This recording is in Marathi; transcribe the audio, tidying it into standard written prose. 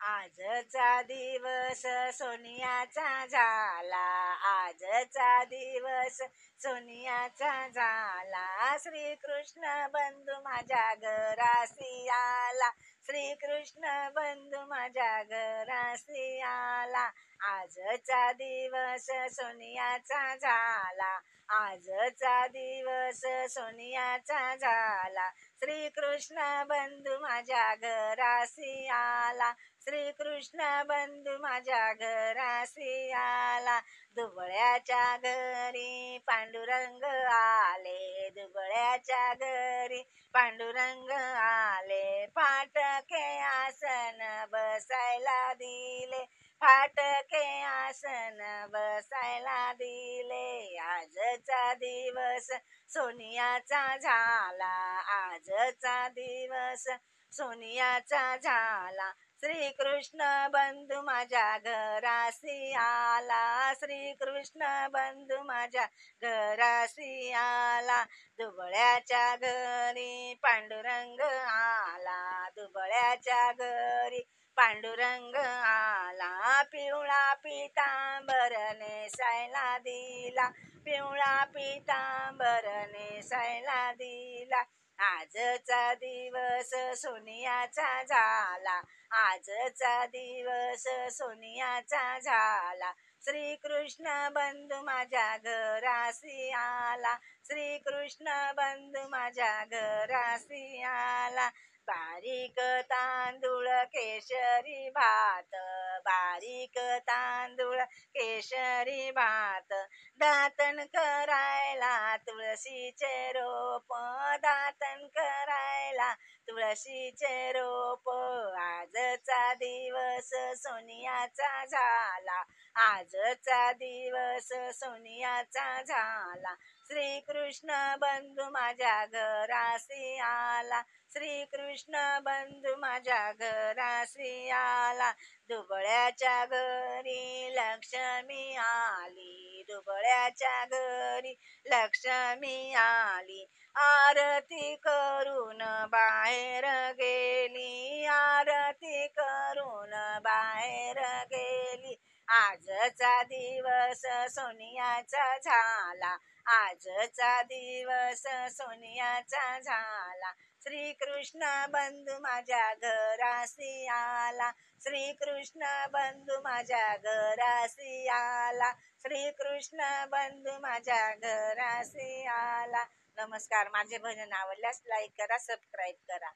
आजचा दिवस सोनियाचा झाला, आजचा दिवस सोनियाचा झाला. श्रीकृष्ण बंधू माझ्या घरासी आला, श्रीकृष्ण बंधू माझ्या घरासी आला. आजचा दिवस सोनियाचा झाला, आजचा दिवस सोनियाचा झाला. श्रीकृष्ण बंधू माझ्या घरासी आला, श्रीकृष्ण बंधू माझ्या घरासी आला. दुबळ्याच्या घरी पांडुरंग आले, दुबळ्याच्या घरी पांडुरंग आले. फाटके आसन बसायला दिले, फाटके आसन बसायला दिले. आजचा दिवस सोनियाचा झाला, आजचा दिवस सोनियाचा झाला. श्रीकृष्ण बंधू माझ्या घरासी आला, श्रीकृष्ण बंधू माझ्या घरासी आला. दुबळ्याच्या घरी पांडुरंग आला, दुबळ्याच्या घरी पांडुरंग आला. पिवळा पितांबर नेसायला दिला, पिवळा पितांबर नेसायला दिला. आजचा दिवस सोनियाचा झाला, आजचा दिवस सोनियाचा झाला. श्रीकृष्ण बंधू माझ्या घरासी आला, श्रीकृष्ण बंधू माझ्या घरासी आला. बारीक तांदूळ केशरी भात, बारीक तांदूळ केशरी भात. दातन करायला तुळशीचे रोप, दातन करायला तुळशीचे रोप. आजचा दिवस सोनियाचा झाला, आजचा दिवस सोनियाचा झाला. श्रीकृष्ण बंधू माझ्या घरासी आला, श्रीकृष्ण बंधू माझ्या घरासी आला. दुबळ्याच्या घरी लक्ष्मी आली, दुबळ्याच्या घरी लक्ष्मी आली. आरती करून बाहेर गेली, आरती करून बाहेर गेली. आजचा दिवस सोनियाचा झाला, आजचा दिवस सोनियाचा झाला. श्रीकृष्ण बंधू माझ्या घरासी आला, श्रीकृष्ण बंधू माझ्या घरासी आला, श्रीकृष्ण बंधू माझ्या घरासी आला. नमस्कार. माझे भजन आवडल्यास लाईक करा, सबस्क्राईब करा.